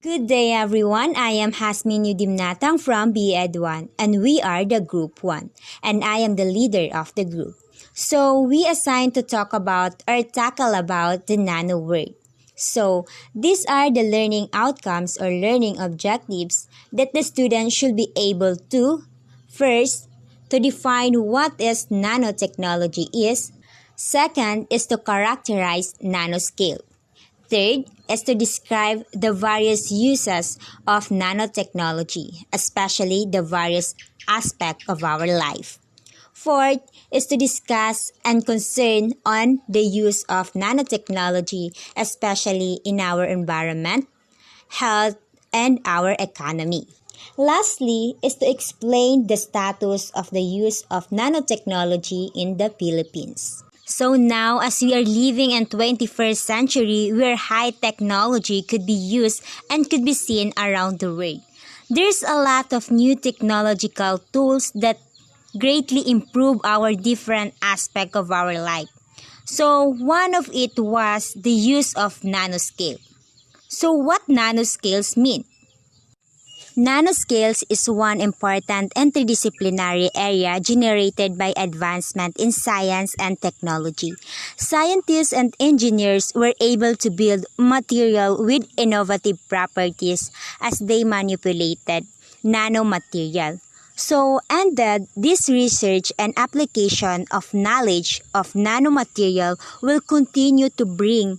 Good day everyone, I am Hasmin Yudimnatang from BEd 1 and we are the Group 1 and I am the leader of the group. So we assigned to talk about or tackle about the Nano World. So these are the learning outcomes or learning objectives that the student should be able to first, to define what is nanotechnology is. Second is to characterize nanoscale. Third is to describe the various uses of nanotechnology, especially the various aspects of our life. Fourth is to discuss and concern on the use of nanotechnology, especially in our environment, health, and our economy. Lastly is to explain the status of the use of nanotechnology in the Philippines. So now, as we are living in 21st century where high technology could be used and could be seen around the world, there's a lot of new technological tools that greatly improve our different aspect of our life. So one of it was the use of nanoscale. So what nanoscales mean? Nanoscales is one important interdisciplinary area generated by advancement in science and technology. Scientists and engineers were able to build material with innovative properties as they manipulated nanomaterial. So ended, this research and application of knowledge of nanomaterial will continue to bring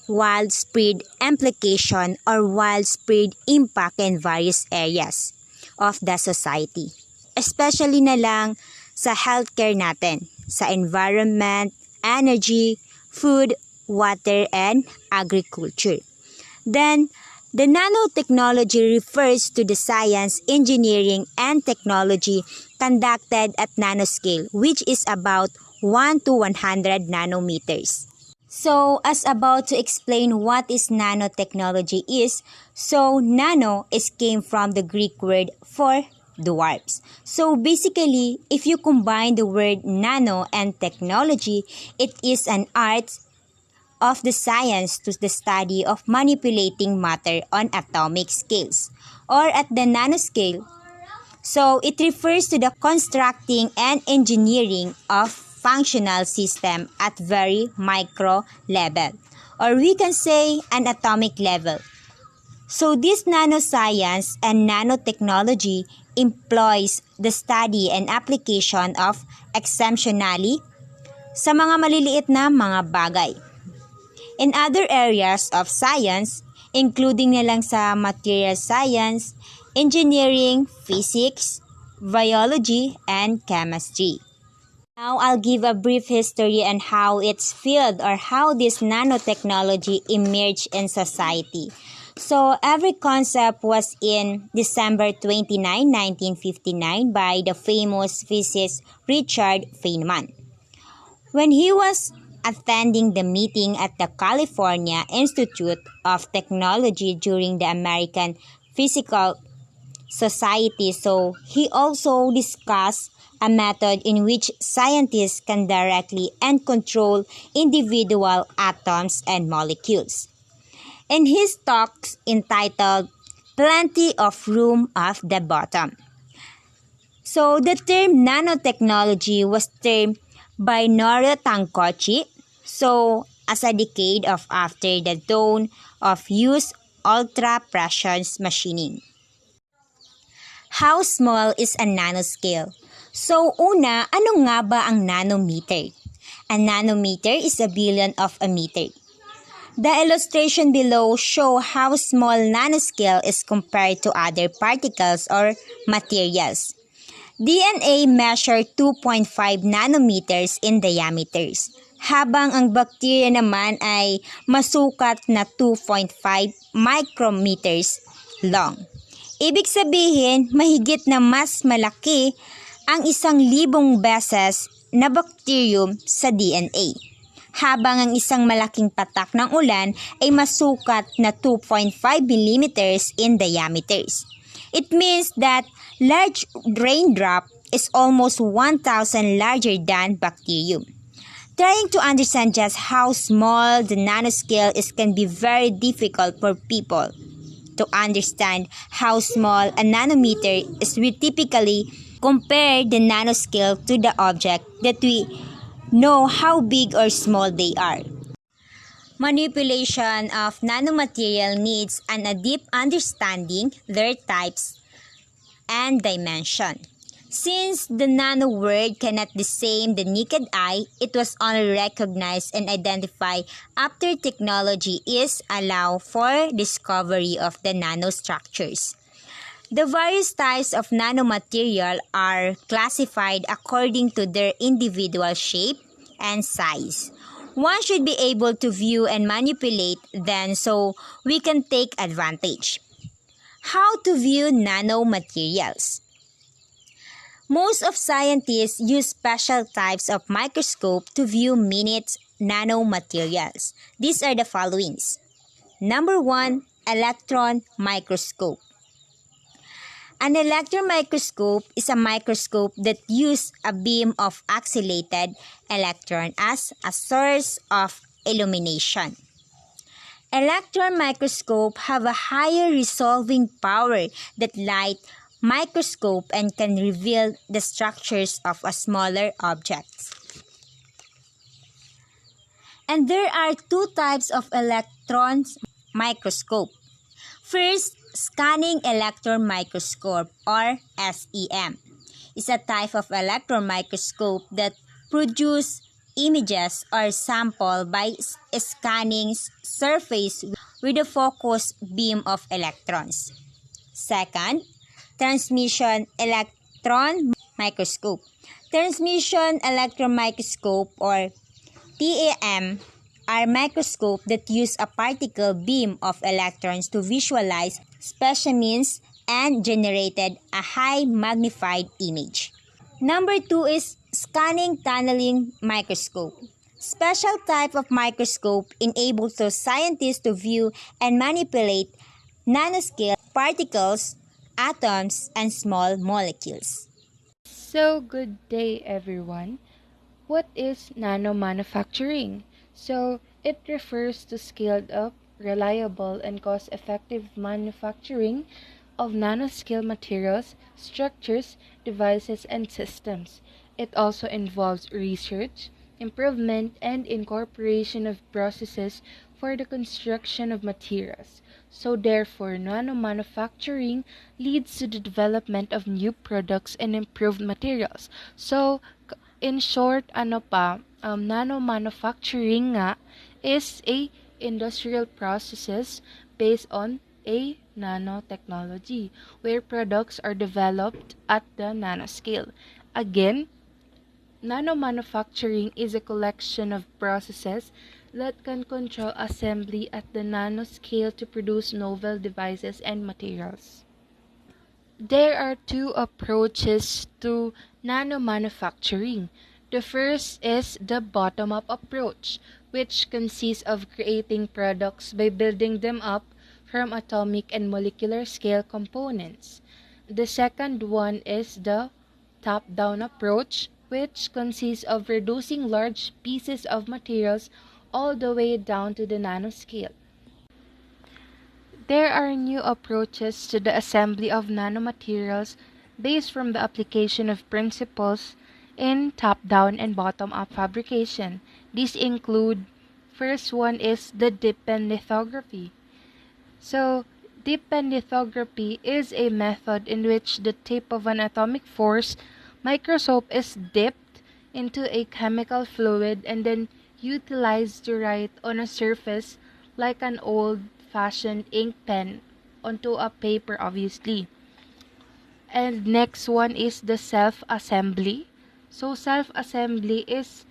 widespread implication or widespread impact in various areas of the society. Especially na lang sa healthcare natin, sa environment, energy, food, water, and agriculture. Then, the nanotechnology refers to the science, engineering, and technology conducted at nanoscale, which is about 1 to 100 nanometers. So, as about to explain what is nanotechnology is, so nano came from the Greek word for dwarfs. So basically, if you combine the word nano and technology, it is an art of the science to the study of manipulating matter on atomic scales or at the nanoscale. So it refers to the constructing and engineering of functional system at very micro level, or we can say an atomic level. So this nanoscience and nanotechnology employs the study and application of exceptionally sa mga maliliit na mga bagay. In other areas of science, including na lang sa material science, engineering, physics, biology, and chemistry. Now, I'll give a brief history on how it's field or how this nanotechnology emerged in society. So, every concept was in December 29, 1959 by the famous physicist Richard Feynman. When he was attending the meeting at the California Institute of Technology during the American Physical Society, so he also discussed a method in which scientists can directly and control individual atoms and molecules. In his talks entitled Plenty of Room at the Bottom. So the term nanotechnology was termed by Norio Tankochi, so as a decade of after the dawn of use ultra-precision machining. How small is a nanoscale? So una, ano nga ba ang nanometer? A nanometer is a billion of a meter. The illustration below show how small nanoscale is compared to other particles or materials. DNA measure 2.5 nanometers in diameters, habang ang bacteria naman ay masukat na 2.5 micrometers long. Ibig sabihin, mahigit na mas malaki ang 1,000 beses na bacterium sa DNA, habang ang isang malaking patak ng ulan ay masukat na 2.5 millimeters in diameters. It means that large raindrop is almost 1,000 larger than bacterium. Trying to understand just how small the nanoscale is can be very difficult for people To understand how small a nanometer is, we typically compare the nanoscale to the object that we know how big or small they are. Manipulation of nanomaterial needs a deep understanding their types and dimension. Since the nano world cannot discern the naked eye, it was only recognized and identified after technology is allowed for discovery of the nanostructures. The various types of nanomaterial are classified according to their individual shape and size. One should be able to view and manipulate them so we can take advantage. How to view nanomaterials? Most of scientists use special types of microscope to view minute nanomaterials. These are the followings. Number 1, electron microscope. An electron microscope is a microscope that uses a beam of oscillated electron as a source of illumination. Electron microscope have a higher resolving power than light microscope and can reveal the structures of a smaller objects. And there are two types of electron microscope. First, scanning electron microscope or SEM is a type of electron microscope that produces images or sample by scanning surface with a focused beam of electrons. Second, transmission electron microscope. Transmission electron microscope or TEM are microscopes that use a particle beam of electrons to visualize specimens and generated a high magnified image. Number 2 is scanning tunneling microscope. Special type of microscope enables those scientists to view and manipulate nanoscale particles, atoms, and small molecules. So, good day everyone. What is nanomanufacturing? So, it refers to scaled up, reliable, and cost-effective manufacturing of nanoscale materials, structures, devices, and systems. It also involves research, improvement, and incorporation of processes for the construction of materials. So therefore, nanomanufacturing leads to the development of new products and improved materials. So, in short, nanomanufacturing nga is a industrial processes based on a nanotechnology where products are developed at the nanoscale. Again, nanomanufacturing is a collection of processes that can control assembly at the nanoscale to produce novel devices and materials. There are two approaches to nanomanufacturing. The first is the bottom-up approach, which consists of creating products by building them up from atomic and molecular scale components. The second one is the top-down approach, which consists of reducing large pieces of materials all the way down to the nanoscale. There are new approaches to the assembly of nanomaterials based from the application of principles in top-down and bottom-up fabrication. These include, first one is the dip pen lithography. So, dip pen lithography is a method in which the tip of an atomic force microscope is dipped into a chemical fluid and then utilized to write on a surface like an old-fashioned ink pen onto a paper, obviously. And next one is the self-assembly. So self-assembly is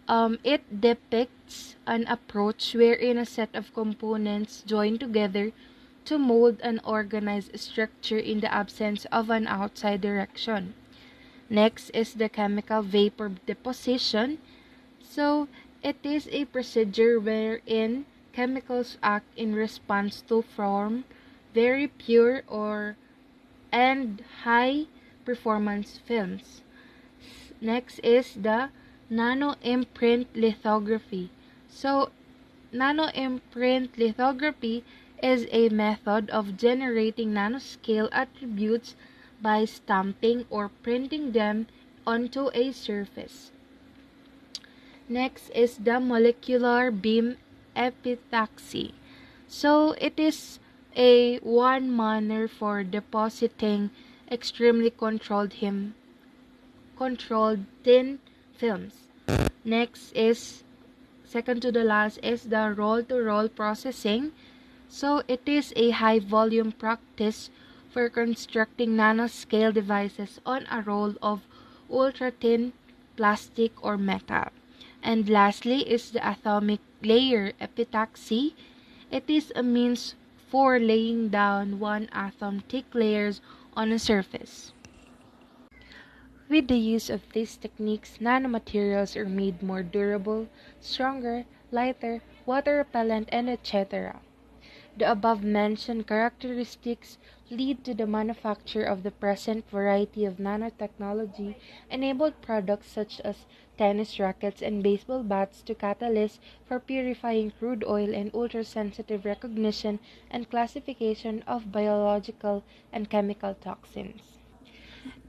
it depicts an approach wherein a set of components join together to mold an organized structure in the absence of an outside direction. Next is the chemical vapor deposition. So it is a procedure wherein chemicals act in response to form very pure and high performance films. Next is the nano imprint lithography. So nano imprint lithography is a method of generating nanoscale attributes by stamping or printing them onto a surface. Next is the molecular beam epitaxy. So it is a one manner for depositing extremely controlled thin films. Next is second to the last is the roll-to-roll processing. So it is a high volume practice for constructing nanoscale devices on a roll of ultra thin plastic or metal. And lastly is the atomic layer epitaxy. It is a means for laying down one atom thick layers on a surface. With the use of these techniques, nanomaterials are made more durable, stronger, lighter, water repellent, and etc. The above-mentioned characteristics lead to the manufacture of the present variety of nanotechnology-enabled products such as tennis rackets and baseball bats to catalysts for purifying crude oil and ultra-sensitive recognition and classification of biological and chemical toxins.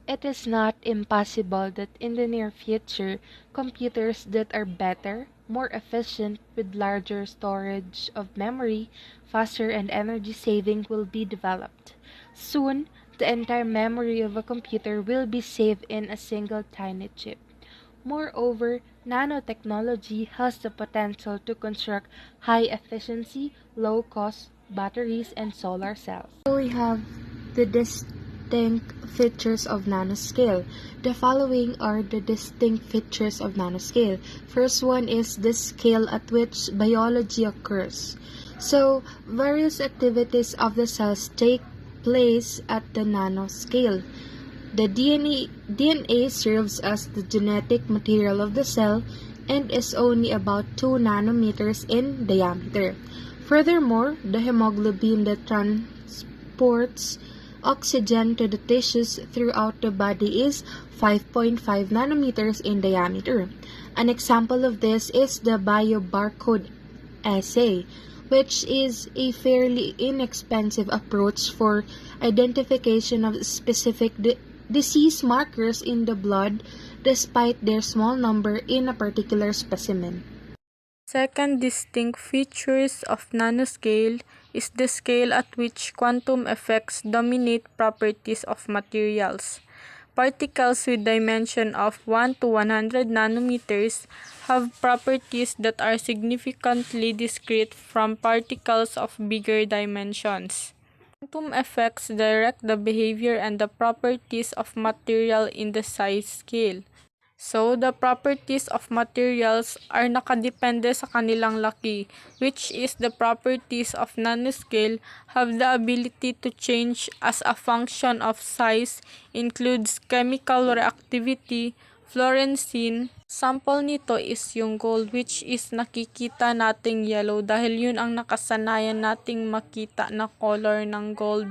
It is not impossible that in the near future, computers that are better, more efficient, with larger storage of memory, faster and energy saving will be developed. Soon, the entire memory of a computer will be saved in a single tiny chip. Moreover, nanotechnology has the potential to construct high efficiency, low cost batteries and solar cells. So we have the distinct features of nanoscale. The following are the distinct features of nanoscale. First one is the scale at which biology occurs. So, various activities of the cells take place at the nanoscale. The DNA serves as the genetic material of the cell and is only about 2 nanometers in diameter. Furthermore, the hemoglobin that transports oxygen to the tissues throughout the body is 5.5 nanometers in diameter. An example of this is the biobarcode assay, which is a fairly inexpensive approach for identification of specific disease markers in the blood despite their small number in a particular specimen. Second distinct features of nanoscale is the scale at which quantum effects dominate properties of materials. Particles with dimension of 1 to 100 nanometers have properties that are significantly discrete from particles of bigger dimensions. Quantum effects direct the behavior and the properties of material in the size scale. So, the properties of materials are nakadepende sa kanilang laki, which is the properties of nanoscale have the ability to change as a function of size, includes chemical reactivity, fluorescein. Sample nito is yung gold, which is nakikita nating yellow dahil yun ang nakasanayan nating makita na color ng gold.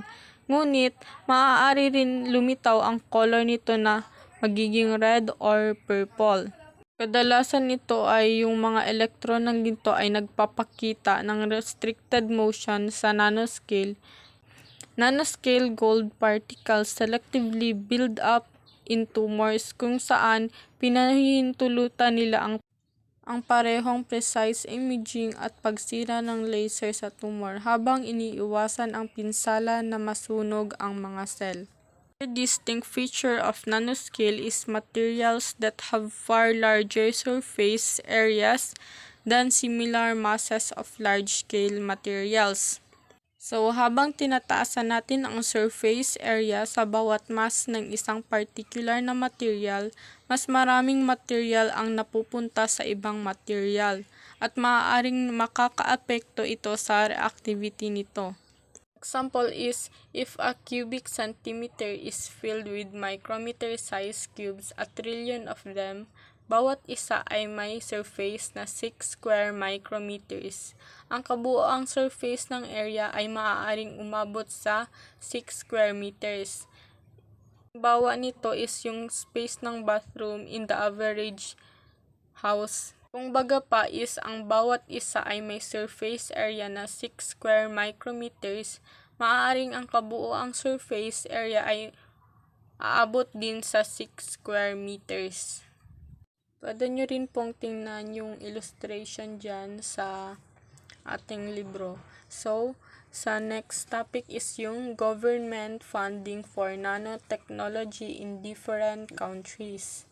Ngunit, maaari rin lumitaw ang color nito na magiging red or purple. Kadalasan nito ay yung mga electron ng ginto ay nagpapakita ng restricted motion sa nanoscale. Nanoscale gold particles selectively build up in tumors kung saan pinahihintulutan nila ang parehong precise imaging at pagsira ng laser sa tumor habang iniiwasan ang pinsala na masunog ang mga cell. Another distinct feature of nanoscale is materials that have far larger surface areas than similar masses of large-scale materials. So, habang tinataasan natin ang surface area sa bawat mass ng isang particular na material, mas maraming material ang napupunta sa ibang material at maaaring makakaapekto ito sa reactivity nito. Example is, if a cubic centimeter is filled with micrometer-sized cubes, a trillion of them, bawat isa ay may surface na 6 square micrometers. Ang kabuoang surface ng area ay maaaring umabot sa 6 square meters. Bawa nito is yung space ng bathroom in the average house Kung baga pa is ang bawat isa ay may surface area na 6 square micrometers, maaaring ang kabuoang surface area ay aabot din sa 6 square meters. Pwede nyo rin pong tingnan yung illustration dyan sa ating libro. So, sa next topic is yung government funding for nanotechnology in different countries.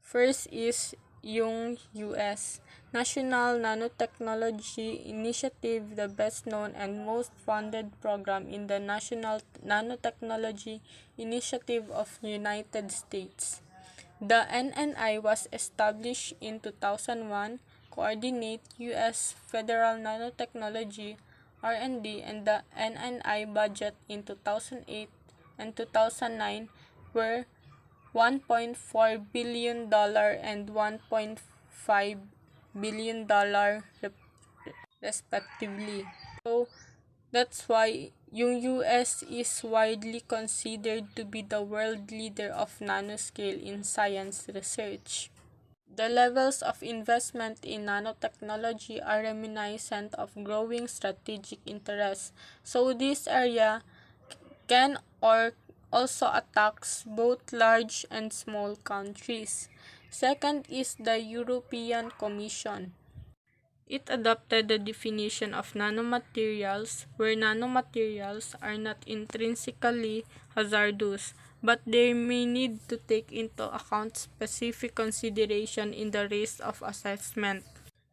First is yung US National Nanotechnology Initiative, the best known and most funded program in the National Nanotechnology Initiative of United States. The NNI was established in 2001, coordinate U.S. federal nanotechnology R&D, and the NNI budget in 2008 and 2009 were $1.4 billion and $1.5 billion respectively. So, that's why yung US is widely considered to be the world leader of nanoscale in science research. The levels of investment in nanotechnology are reminiscent of growing strategic interest. So this area can or also attacks both large and small countries. Second is the European Commission. It adopted the definition of nanomaterials, where nanomaterials are not intrinsically hazardous, but they may need to take into account specific consideration in the risk of assessment.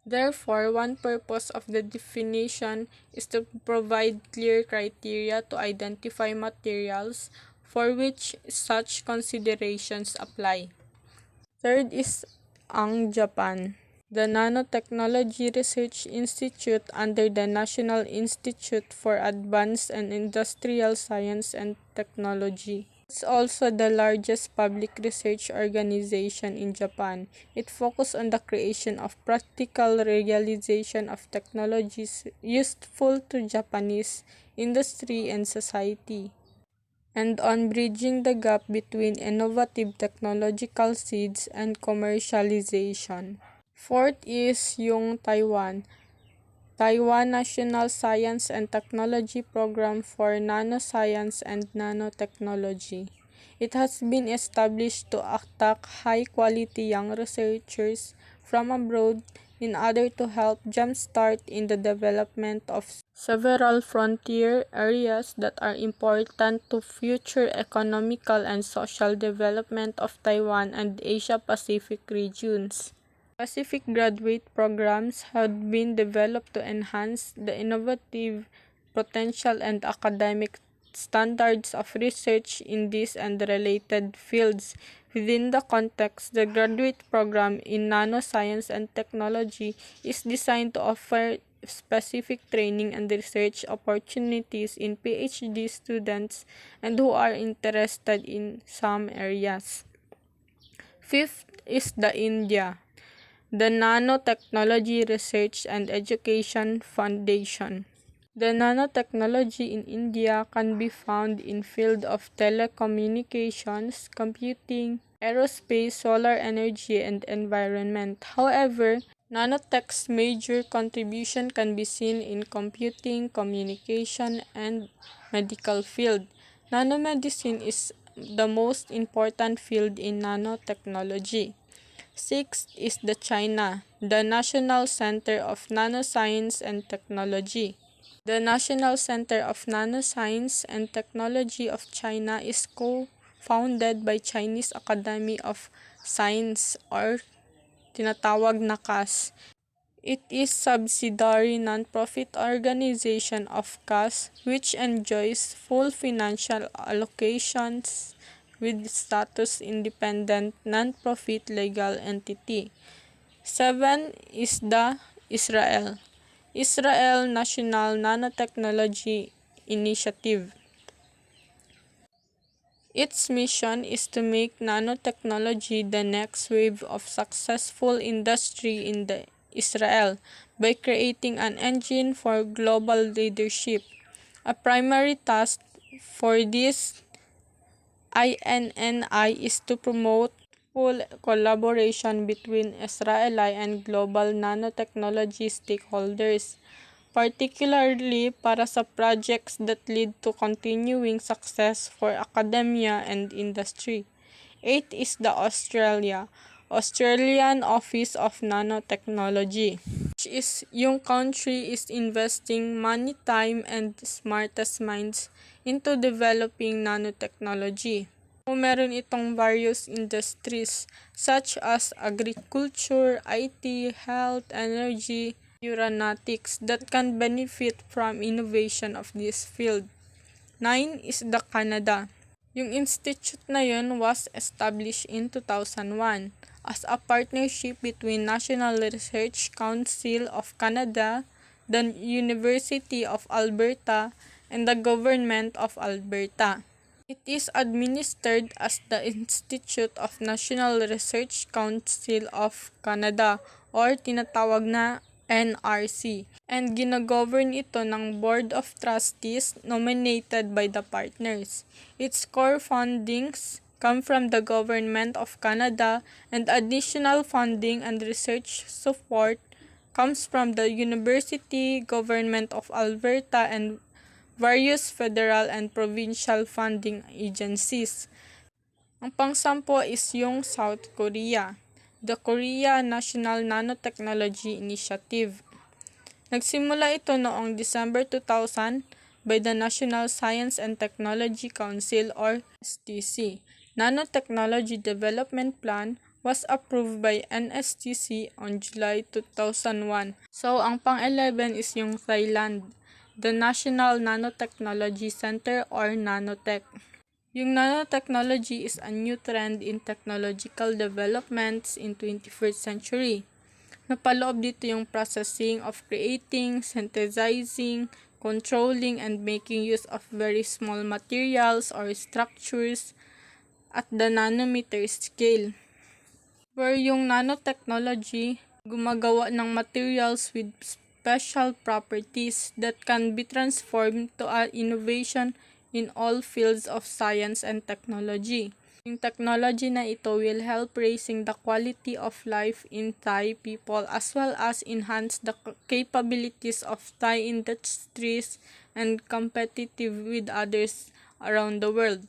Therefore, one purpose of the definition is to provide clear criteria to identify materials for which such considerations apply. Third is ang Japan. The Nanotechnology Research Institute under the National Institute for Advanced and Industrial Science and Technology. It's also the largest public research organization in Japan. It focuses on the creation of practical realization of technologies useful to Japanese industry and society, and on bridging the gap between innovative technological seeds and commercialization. Fourth is yung Taiwan National Science and Technology Program for Nanoscience and Nanotechnology. It has been established to attract high-quality young researchers from abroad in order to help jumpstart in the development of several frontier areas that are important to future economical and social development of Taiwan and Asia-Pacific regions. Specific graduate programs have been developed to enhance the innovative potential and academic standards of research in these and related fields. Within the context, the graduate program in nanoscience and technology is designed to offer specific training and research opportunities in PhD students and who are interested in some areas. Fifth is the Nanotechnology Research and Education Foundation. The nanotechnology in India can be found in field of telecommunications, computing, aerospace, solar energy, and environment. However, nanotech's major contribution can be seen in computing, communication, and medical field. Nanomedicine is the most important field in nanotechnology. Sixth is the National Center of Nanoscience and Technology. The National Center of Nanoscience and Technology of China is co-founded by Chinese Academy of Science or tinatawag na CAS. It is subsidiary non-profit organization of CAS which enjoys full financial allocations with status independent non-profit legal entity. 7 is the Israel National Nanotechnology Initiative. Its mission is to make nanotechnology the next wave of successful industry in Israel by creating an engine for global leadership. A primary task for this INNI is to promote full collaboration between Israeli and global nanotechnology stakeholders, particularly para sa projects that lead to continuing success for academia and industry. 8 is the Australian Office of Nanotechnology, which is yung country is investing money, time, and smartest minds into developing nanotechnology. So, meron itong various industries such as agriculture, IT, health, energy, aeronautics that can benefit from innovation of this field. 9 is the Canada. Yung institute na yun was established in 2001 as a partnership between National Research Council of Canada, the University of Alberta, and the Government of Alberta. It is administered as the Institute of National Research Council of Canada or tinatawag na NRC, and ginagovern ito ng Board of Trustees nominated by the partners. Its core fundings come from the Government of Canada, and additional funding and research support comes from the University, Government of Alberta, and various federal and provincial funding agencies. Ang pang-sampo is yung South Korea, the Korea National Nanotechnology Initiative. Nagsimula ito noong December 2000 by the National Science and Technology Council or STC. Nanotechnology Development Plan was approved by NSTC on July 2001. So, ang pang-11 is yung Thailand, the National Nanotechnology Center or Nanotech. Yung nanotechnology is a new trend in technological developments in 21st century. Napaloob dito yung processing of creating, synthesizing, controlling, and making use of very small materials or structures at the nanometer scale. Where yung nanotechnology gumagawa ng materials with special properties that can be transformed to an innovation in all fields of science and technology. Yung technology na ito will help raising the quality of life in Thai people as well as enhance the capabilities of Thai industries and competitive with others around the world.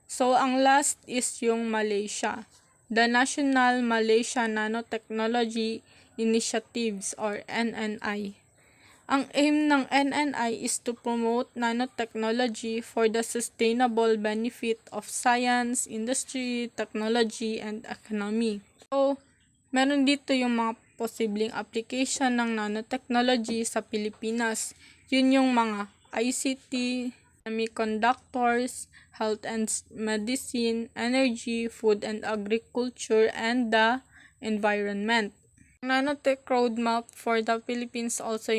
So, ang last is yung Malaysia, the National Malaysia Nanotechnology Initiatives or NNI. Ang aim ng NNI is to promote nanotechnology for the sustainable benefit of science, industry, technology, and economy. So, meron dito yung mga posibleng application ng nanotechnology sa Pilipinas. Yun yung mga ICT, semiconductors, health and medicine, energy, food and agriculture, and the environment. Nanotech roadmap for the Philippines also,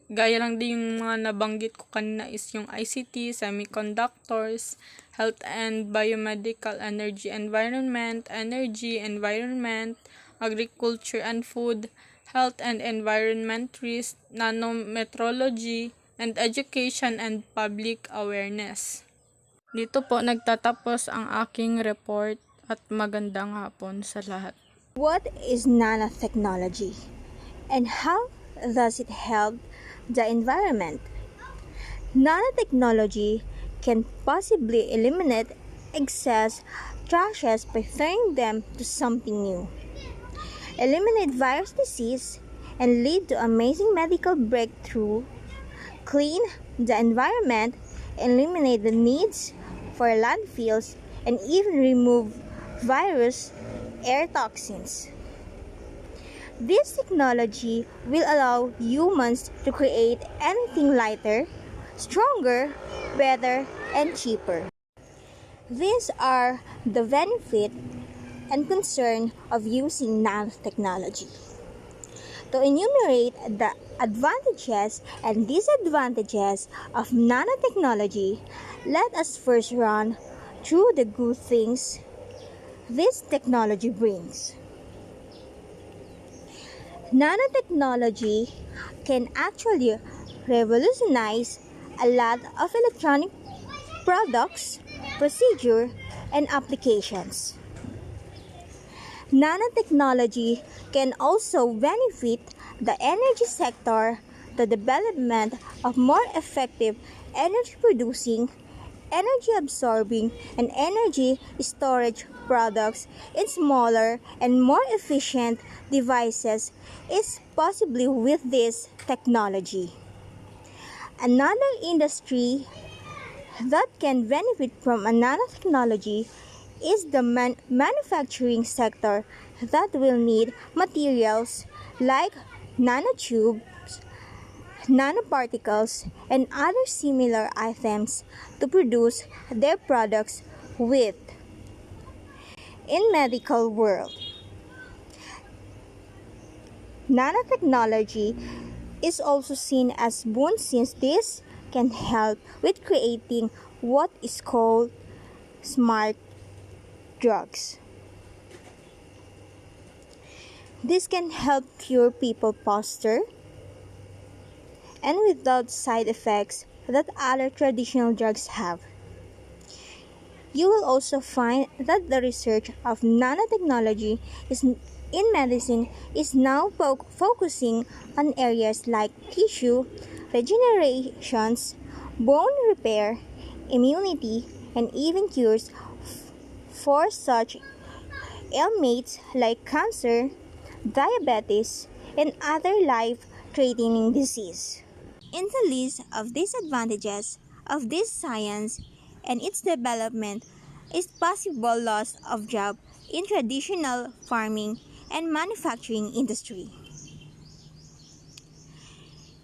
gaya lang din yung mga nabanggit ko kanina, is yung ICT, semiconductors, health and biomedical, energy, environment, agriculture and food, health and environment risk, nanometrology, and education and public awareness. Dito po nagtatapos ang aking report at magandang hapon sa lahat. What is nanotechnology and how does it help the environment? Nanotechnology can possibly eliminate excess trashes by turning them to something new, eliminate virus disease, and lead to amazing medical breakthrough, clean the environment, eliminate the needs for landfills, and even remove virus air toxins. This technology will allow humans to create anything lighter, stronger, better, and cheaper. These are the benefit and concern of using nanotechnology. To enumerate the advantages and disadvantages of nanotechnology, let us first run through the good things this technology brings. Nanotechnology can actually revolutionize a lot of electronic products, procedure, and applications. Nanotechnology can also benefit the energy sector, the development of more effective energy producing, energy absorbing, and energy storage products in smaller and more efficient devices is possibly with this technology. Another industry that can benefit from a nanotechnology is the manufacturing sector that will need materials like nanotubes, nanoparticles, and other similar items to produce their products with. In medical world, nanotechnology is also seen as boon since this can help with creating what is called smart drugs. This can help cure people faster and without side effects that other traditional drugs have. You will also find that the research of nanotechnology in medicine is now focusing on areas like tissue regenerations, bone repair, immunity, and even cures for such ailments like cancer, diabetes, and other life-threatening disease. In the list of disadvantages of this science and its development is possible loss of job in traditional farming and manufacturing industry.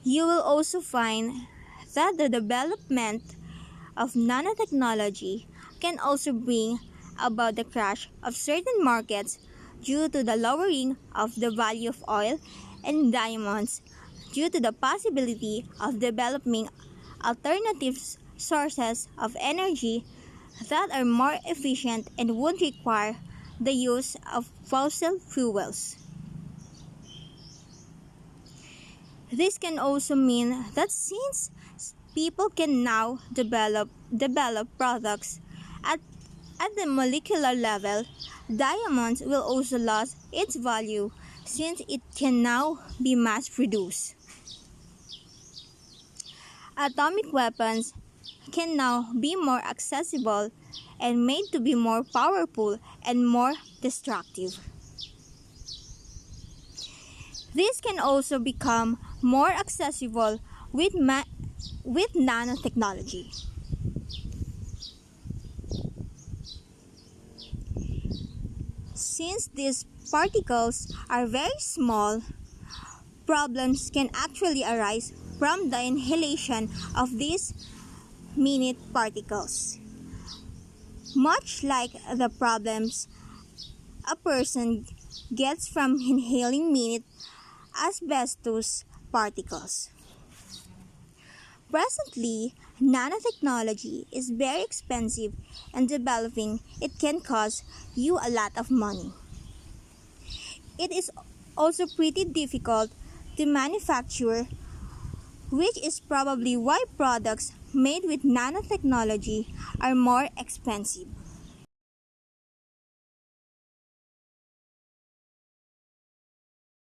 You will also find that the development of nanotechnology can also bring about the crash of certain markets due to the lowering of the value of oil and diamonds due to the possibility of developing alternative sources of energy that are more efficient and won't require the use of fossil fuels. This can also mean that since people can now develop products at, at the molecular level, diamonds will also lose its value since it can now be mass produced. Atomic weapons can now be more accessible and made to be more powerful and more destructive. This can also become more accessible with nanotechnology. Since these particles are very small, problems can actually arise from the inhalation of these minute particles. Much like the problems a person gets from inhaling minute asbestos particles. Presently, nanotechnology is very expensive and developing it can cost you a lot of money. It is also pretty difficult to manufacture, which is probably why products made with nanotechnology are more expensive.